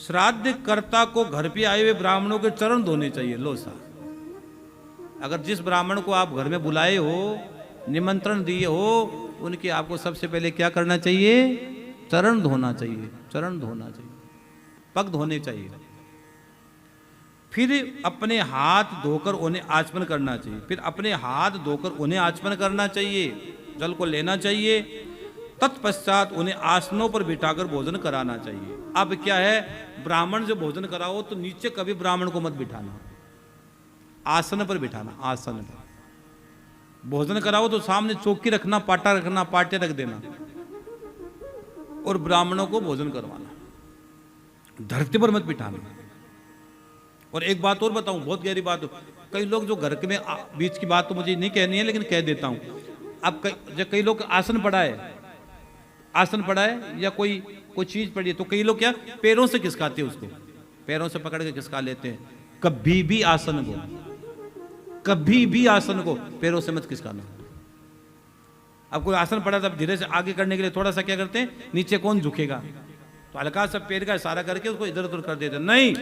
श्राद्ध कर्ता को घर पे आए हुए ब्राह्मणों के चरण धोने चाहिए। लो सा, अगर जिस ब्राह्मण को आप घर में बुलाए हो, निमंत्रण दिए हो, उनके आपको सबसे पहले क्या करना चाहिए? चरण धोना चाहिए, चरण धोना चाहिए, पग धोने चाहिए। फिर अपने हाथ धोकर उन्हें आचमन करना चाहिए, फिर अपने हाथ धोकर उन्हें आचमन करना चाहिए, जल को लेना चाहिए। तत्पश्चात उन्हें आसनों पर बिठाकर भोजन कराना चाहिए। अब क्या है, ब्राह्मण जो भोजन कराओ तो नीचे कभी ब्राह्मण को मत बिठाना, आसन पर बिठाना। आसन पर भोजन कराओ तो सामने चौकी रखना, पाटा रखना, पाटे रख देना और ब्राह्मणों को भोजन करवाना, धरती पर मत बिठाना। और एक बात और बताऊं, बहुत गहरी बात हो, कई लोग जो घर के में बीच की बात तो मुझे नहीं कहनी है लेकिन कह देता हूं। अब कई लोग आसन पड़ा है या कोई चीज पड़ी है तो कई लोग क्या पैरों से खिसकाते हैं, उसको पैरों से पकड़ के खिसका लेते हैं। कभी भी आसन को पैरों से मत खिसकाना। अब कोई आसन पड़ा था, धीरे से आगे करने के लिए थोड़ा सा क्या करते हैं, नीचे कौन झुकेगा तो हल्का सा पैर का इशारा करके उसको इधर उधर कर देते। नहीं,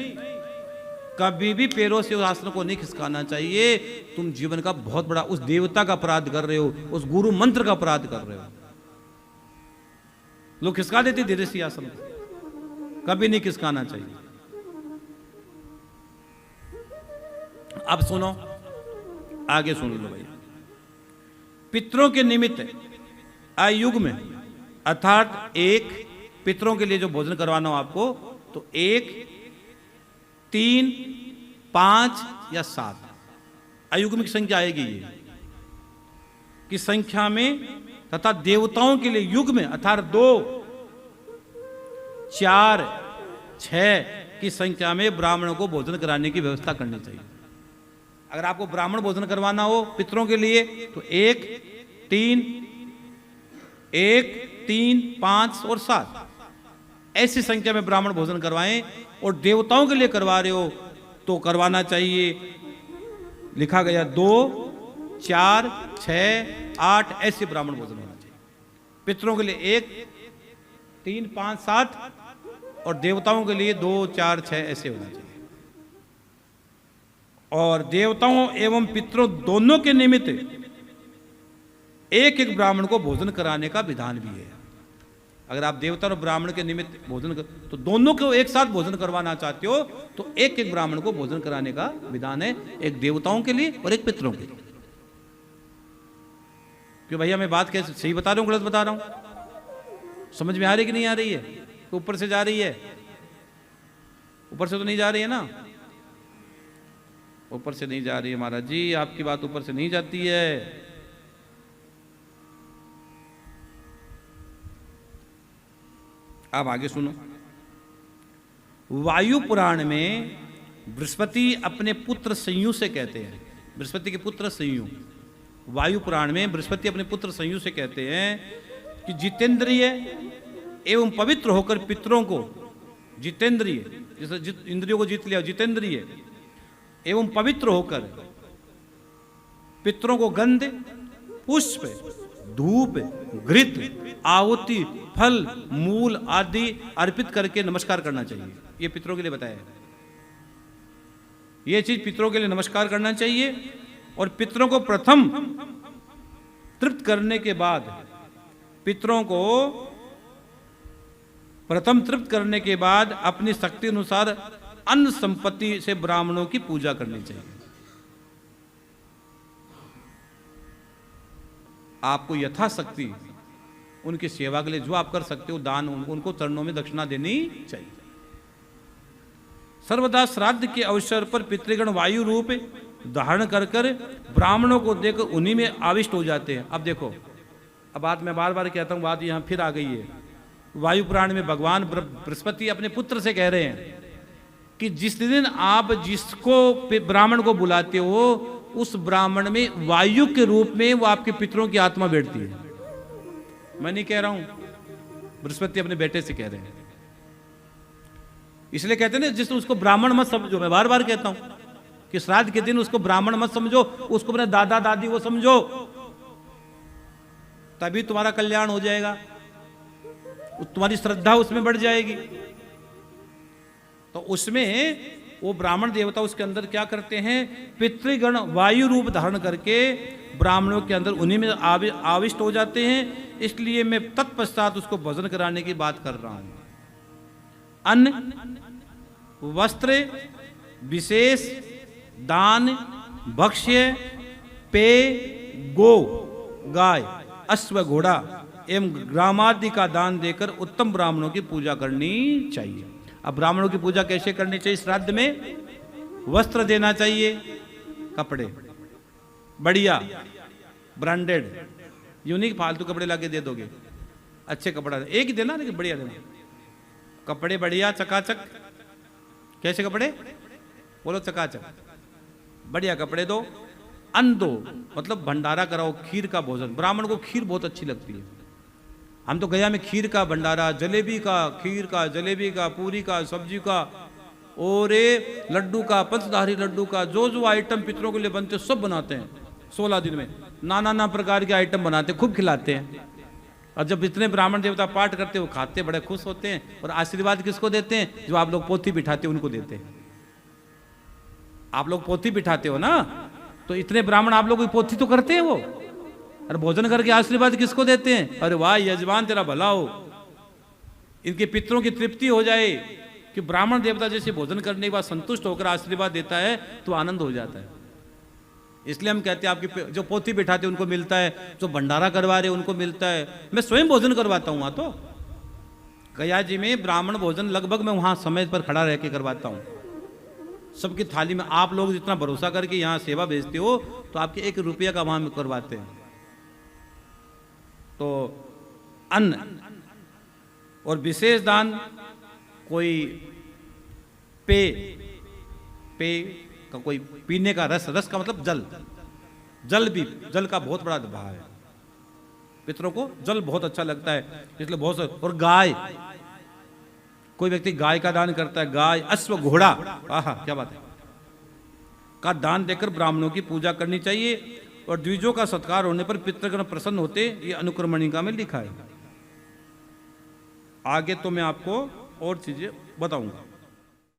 कभी भी पैरों से उस आसन को नहीं खिसकाना चाहिए। तुम जीवन का बहुत बड़ा उस देवता का अपराध कर रहे हो, उस गुरु मंत्र का अपराध कर रहे हो। लोग खिसका देते धीरे से आसन को, कभी नहीं खिसकाना चाहिए। अब सुनो, आगे सुन लो भाई। पितरों के निमित्त आयुग में, अर्थात एक पितरों के लिए जो भोजन करवाना हो आपको, तो 1, 3, 5 या 7 अयुग्म की संख्या आएगी ये की संख्या में, तथा देवताओं के लिए युग में अर्थात 2, 4, 6 की संख्या में ब्राह्मणों को भोजन कराने की व्यवस्था करनी चाहिए। अगर आपको ब्राह्मण भोजन करवाना हो पितरों के लिए तो 1, 3, 5 और 7 ऐसी संख्या में ब्राह्मण भोजन करवाएं। और देवताओं के लिए करवा रहे हो तो करवाना चाहिए, लिखा गया 2, 4, 6, 8 ऐसे ब्राह्मण भोजन होना चाहिए। पितरों के लिए 1, 3, 5, 7 और देवताओं के लिए 2, 4, 6 ऐसे होना चाहिए। और देवताओं एवं पितरों दोनों के निमित्त एक एक ब्राह्मण को भोजन कराने का विधान भी है। अगर आप देवता और ब्राह्मण के निमित्त भोजन तो दोनों को एक साथ भोजन करवाना चाहते हो तो एक एक ब्राह्मण को भोजन कराने का विधान है, एक देवताओं के लिए और एक पितरों के लिए। क्यों भैया, मैं बात कैसे सही बता रहा हूं गलत बता रहा हूं? समझ में आ रही कि नहीं आ रही है? तो ऊपर से जा रही है? ऊपर से तो नहीं जा रही है ना? ऊपर से नहीं जा रही है महाराज जी, आपकी बात ऊपर से नहीं जाती है। अब आगे सुनो। वायु पुराण में बृहस्पति अपने पुत्र संयु से कहते हैं, बृहस्पति के पुत्र संयु, वायु पुराण में बृहस्पति अपने पुत्र संयु से कहते हैं कि जितेंद्रिय एवं पवित्र होकर पितरों को, जितेंद्रिय जैसे इंद्रियों को जीत लिया, जितेंद्रिय एवं पवित्र होकर पितरों को गंध, पुष्प, धूप, घृत, आहुति, फल, मूल आदि अर्पित करके नमस्कार करना चाहिए। ये पितरों के लिए बताया है, ये चीज पितरों के लिए नमस्कार करना चाहिए। और पितरों को प्रथम तृप्त करने के बाद, पितरों को प्रथम तृप्त करने के बाद अपनी शक्ति अनुसार अन्न संपत्ति से ब्राह्मणों की पूजा करनी चाहिए। आपको यथाशक्ति उनकी सेवा के लिए जो आप कर सकते हो दान, उनको चरणों में दक्षिणा देनी चाहिए। सर्वदा श्राद्ध के अवसर पर पितृगण वायु रूप धारण कर कर ब्राह्मणों को देकर उन्हीं में आविष्ट हो जाते हैं। अब देखो, अब बात मैं बार बार कहता हूं, बात यहां फिर आ गई है। वायु पुराण में भगवान बृहस्पति अपने पुत्र से कह रहे हैं कि जिस दिन आप जिसको ब्राह्मण को बुलाते हो उस ब्राह्मण में वायु के रूप में वो आपके पितरों की आत्मा बैठती है। मैं नहीं कह रहा हूं, बृहस्पति अपने बेटे से कह रहे हैं। इसलिए कहते हैं ना, जिस उसको ब्राह्मण मत समझो। मैं बार बार कहता हूं कि श्राद्ध के दिन उसको ब्राह्मण मत समझो, उसको अपने दादा दादी वो समझो, तभी तुम्हारा कल्याण हो जाएगा, तुम्हारी श्रद्धा उसमें बढ़ जाएगी। तो उसमें वो ब्राह्मण देवता उसके अंदर क्या करते हैं, पितृगण वायु रूप धारण करके ब्राह्मणों के अंदर उन्हीं में आविष्ट हो जाते हैं। इसलिए मैं तत्पश्चात उसको भोजन कराने की बात कर रहा हूं। अन्न, वस्त्र, विशेष, दान, भक्ष्य, पेय, गो, गाय, अश्व, घोड़ा एवं ग्रामादि का दान देकर उत्तम ब्राह्मणों की पूजा करनी चाहिए। अब ब्राह्मणों की पूजा कैसे करनी चाहिए? श्राद्ध में वस्त्र देना चाहिए, कपड़े बढ़िया ब्रांडेड, यूनिक, फालतू कपड़े लाके दे दोगे, अच्छे कपड़ा एक ही देना, लेकिन बढ़िया देना, कपड़े बढ़िया चकाचक। कैसे कपड़े? बोलो चकाचक, बढ़िया कपड़े दो। अन्न दो, मतलब भंडारा कराओ, खीर का भोजन। ब्राह्मण को खीर बहुत अच्छी लगती है। हम तो गया में खीर का भंडारा, जलेबी का, खीर का, जलेबी का, पूरी का, सब्जी का, और लड्डू का, पंचधारी लड्डू का, जो जो आइटम पितरों के लिए बनते सब बनाते हैं। 16 दिन में नाना प्रकार के आइटम बनाते, खूब खिलाते हैं। और जब इतने ब्राह्मण देवता पाठ करते हैं, वो खाते बड़े खुश होते हैं। और आशीर्वाद किसको देते हैं? जो आप लोग पोथी बिठाते हो उनको देते हैं। आप लोग पोथी बिठाते हो ना, तो इतने ब्राह्मण आप लोग की पोथी तो करते हैं वो, और भोजन करके आशीर्वाद किसको देते हैं? अरे वाह यजमान तेरा भला हो, इनके पितरों की तृप्ति हो जाए कि ब्राह्मण देवता जैसे भोजन करने के बाद संतुष्ट होकर आशीर्वाद देता है तो आनंद हो जाता है। इसलिए हम कहते हैं आपकी जो पोथी बिठाते उनको मिलता है, जो भंडारा करवा रहे उनको मिलता है। मैं स्वयं भोजन करवाता हूँ वहां, तो गया जी में ब्राह्मण भोजन लगभग मैं वहां समय पर खड़ा रह के करवाता हूँ। सबकी थाली में आप लोग जितना भरोसा करके यहाँ सेवा भेजते हो, तो आपके 1 रुपया का वहां करवाते हैं। तो अन्न और विशेष दान, कोई पेय का, कोई पीने का रस, रस का मतलब जल, जल भी, जल का बहुत बड़ा भाव है। पितरों को जल बहुत अच्छा लगता है, इसलिए बहुत। और गाय, कोई व्यक्ति गाय का दान करता है, गाय, अश्व, घोड़ा, आहा क्या बात है, का दान देकर ब्राह्मणों की पूजा करनी चाहिए। और द्विजों का सत्कार होने पर पितृगण प्रसन्न होते, ये अनुक्रमणिका में लिखा है। आगे तो मैं आपको और चीजें बताऊंगा।